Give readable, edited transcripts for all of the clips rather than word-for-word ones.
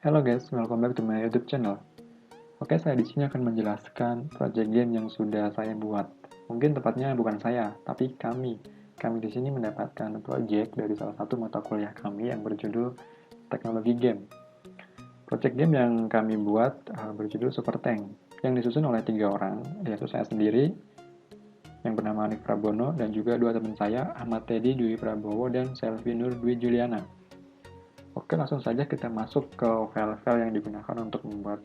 Halo guys, welcome back to my YouTube channel. Oke, saya di sini akan menjelaskan project game yang sudah saya buat. Mungkin tepatnya bukan saya, tapi kami. Kami di sini mendapatkan project dari salah satu mata kuliah kami yang berjudul Teknologi Game. Project game yang kami buat berjudul Super Tank, yang disusun oleh 3 orang, yaitu saya sendiri, yang bernama Hanif Prabono, dan juga 2 teman saya, Ahmad Teddy Dwi Prabowo dan Selvi Nur Dwi Juliana. Oke, langsung saja kita masuk ke file-file yang digunakan untuk membuat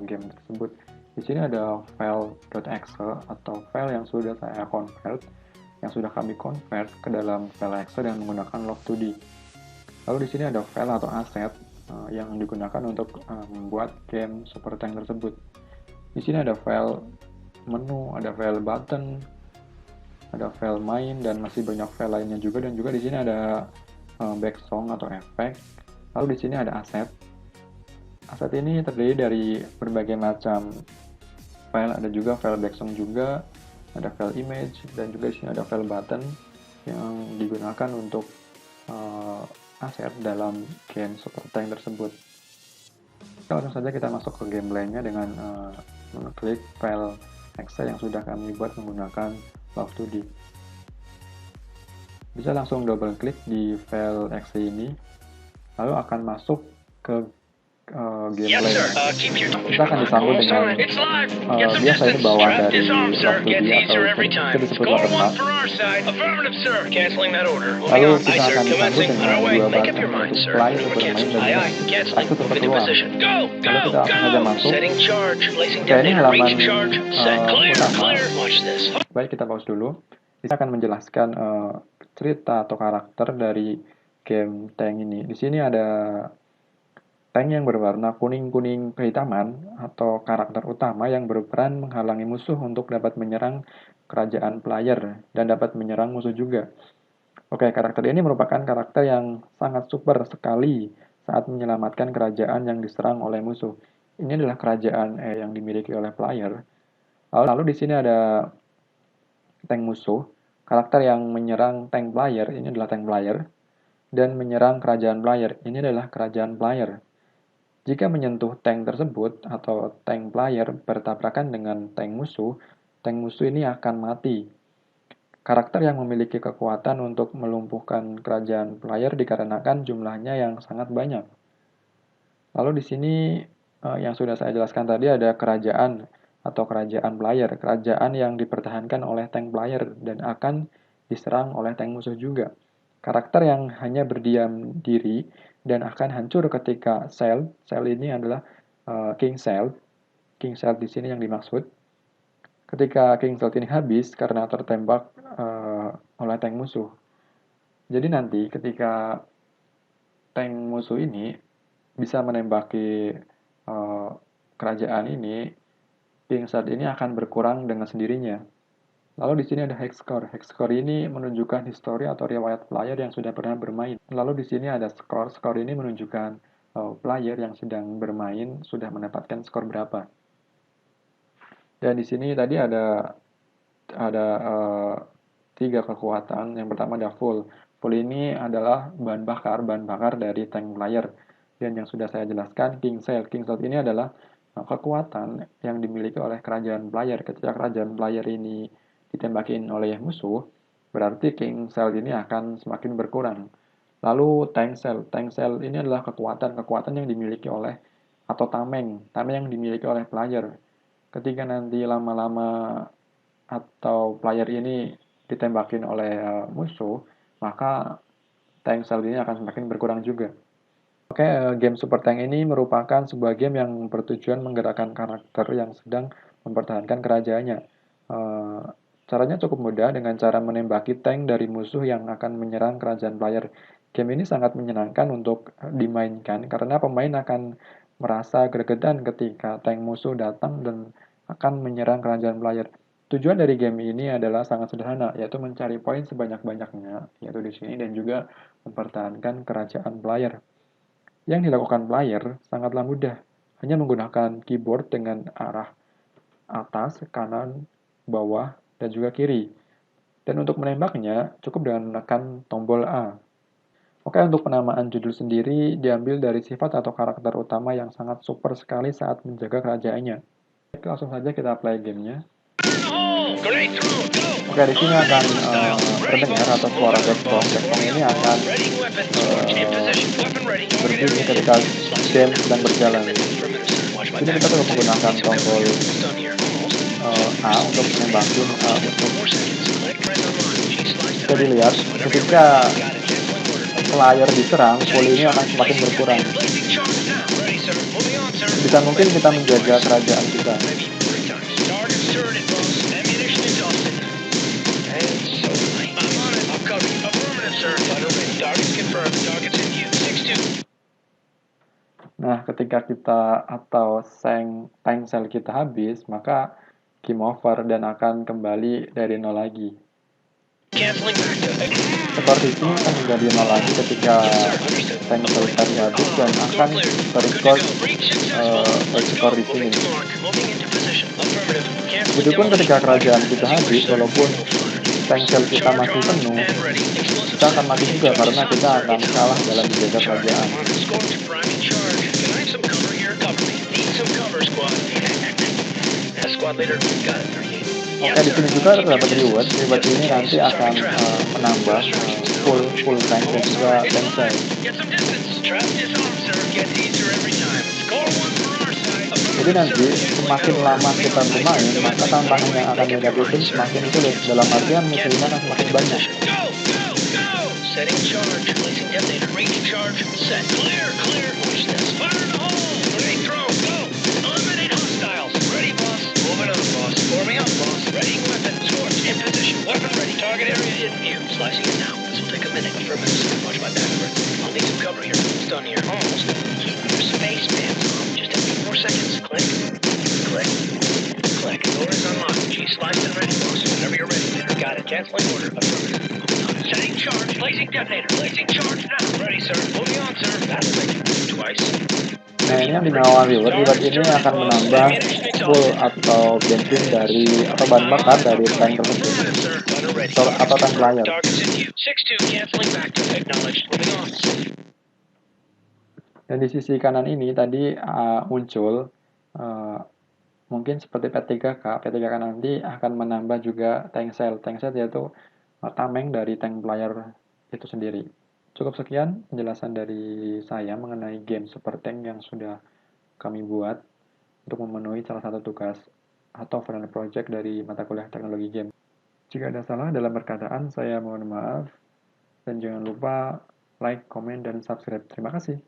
game tersebut. Di sini ada file .exe atau file yang sudah saya convert, yang sudah kami convert ke dalam file exe dengan menggunakan log2d. Lalu di sini ada file atau aset yang digunakan untuk membuat game Super Tank tersebut. Di sini ada file menu, ada file button, ada file main, dan masih banyak file lainnya juga. Dan juga di sini ada backsong atau efek. Lalu di sini ada aset. Aset ini terdiri dari berbagai macam file, ada juga file backsong juga, ada file image, dan juga di sini ada file button yang digunakan untuk aset dalam game Super Tank tersebut. Langsung saja kita masuk ke gameplaynya dengan mengklik file exe yang sudah kami buat menggunakan log2d. Bisa langsung double klik di file exe ini, lalu akan masuk ke gameplay. Kita akan disambut dengan biasa ini bawah dari log2d atau bisa disebut watermark. Lalu kita akan disambut dengan dua button, yaitu play untuk bermain dan exit untuk keluar. Lalu kita akan saja masuk. Oke, ini halaman utama. Baik, kita pause dulu. Kita akan menjelaskan cerita atau karakter dari game Tank ini. Di sini ada tank yang berwarna kuning-kuning kehitaman atau karakter utama yang berperan menghalangi musuh untuk dapat menyerang kerajaan player dan dapat menyerang musuh juga. Oke, karakter ini merupakan karakter yang sangat super sekali saat menyelamatkan kerajaan yang diserang oleh musuh. Ini adalah kerajaan yang dimiliki oleh player. Lalu di sini ada tank musuh. Karakter yang menyerang tank player ini adalah tank player, dan menyerang kerajaan player ini adalah kerajaan player. Jika menyentuh tank tersebut atau tank player bertabrakan dengan tank musuh ini akan mati. Karakter yang memiliki kekuatan untuk melumpuhkan kerajaan player dikarenakan jumlahnya yang sangat banyak. Lalu di sini yang sudah saya jelaskan tadi ada kerajaan atau kerajaan player, kerajaan yang dipertahankan oleh tank player dan akan diserang oleh tank musuh juga. Karakter yang hanya berdiam diri dan akan hancur ketika Cell ini adalah King Cell di sini yang dimaksud. Ketika King Cell ini habis karena tertembak oleh tank musuh. Jadi nanti ketika tank musuh ini bisa menembaki kerajaan ini, King Cell ini akan berkurang dengan sendirinya. Lalu di sini ada hex score. Hex score ini menunjukkan histori atau riwayat player yang sudah pernah bermain. Lalu di sini ada score. Score ini menunjukkan player yang sedang bermain sudah mendapatkan skor berapa. Dan di sini tadi ada 3 kekuatan. Yang pertama ada full. Full ini adalah bahan bakar dari tank player. Dan yang sudah saya jelaskan, King Cell. King Cell ini adalah kekuatan yang dimiliki oleh kerajaan player. Ketika kerajaan player ini ditembakin oleh musuh, berarti King Cell ini akan semakin berkurang. Lalu Tank Cell. Tank Cell ini adalah kekuatan yang dimiliki oleh atau tameng yang dimiliki oleh player. Ketika nanti lama-lama atau player ini ditembakin oleh musuh, maka Tank Cell ini akan semakin berkurang juga. Oke, game Super Tank ini merupakan sebuah game yang bertujuan menggerakkan karakter yang sedang mempertahankan kerajaannya. Caranya cukup mudah dengan cara menembaki tank dari musuh yang akan menyerang kerajaan player. Game ini sangat menyenangkan untuk dimainkan karena pemain akan merasa gregetan ketika tank musuh datang dan akan menyerang kerajaan player. Tujuan dari game ini adalah sangat sederhana, yaitu mencari poin sebanyak-banyaknya, yaitu di sini, dan juga mempertahankan kerajaan player. Yang dilakukan player sangatlah mudah, hanya menggunakan keyboard dengan arah atas, kanan, bawah, dan juga kiri. Dan untuk menembaknya, cukup dengan menekan tombol A. Oke, untuk penamaan judul sendiri diambil dari sifat atau karakter utama yang sangat super sekali saat menjaga kerajaannya. Oke, langsung saja kita play gamenya. Oke, di sini akan terdengar atau suara background. Background ini akan berbunyi ketika game sedang berjalan. Ini kita perlu menggunakan tombol A untuk menembakin musuh. Bisa dilihat ketika player diserang, volley ini akan semakin berkurang. Bisa mungkin kita menjaga kerajaan kita. Nah, ketika kita atau tank cell kita habis, maka game over dan akan kembali dari nol lagi. Seperti ini akan menjadi nol lagi ketika tank cell tadi habis dan akan terrecord baik skor di sini. Begitupun ketika kerajaan kita habis, walaupun tank cell kita masih penuh, kita akan mati juga karena kita akan kalah dalam menjaga kerajaan. Oke, di sini juga terdapat reward. Reward ini nanti akan menambah full tank dan juga tank cell. Jadi nanti semakin lama kita bermain, maka tantangan yang akan dihadapi semakin sulit. Dalam artian musuhnya akan semakin banyak. Canceling order. Setting charge. Placing detonator. Placing charge now. Ready, sir. Moving on, sir. Twice. Nah, ini yang dinamakan reward. Reward ini akan menambah full atau bensin dari atau bahan bakar dari tank tersebut atau tank player. Dan di sisi kanan ini tadi muncul mungkin seperti P3K. P3K nanti akan menambah juga tank cell. Tank cell yaitu tameng dari tank player itu sendiri. Cukup sekian penjelasan dari saya mengenai game Super Tank yang sudah kami buat untuk memenuhi salah satu tugas atau final project dari mata kuliah teknologi game. Jika ada salah dalam perkataan, saya mohon maaf. Dan jangan lupa like, komen, dan subscribe. Terima kasih.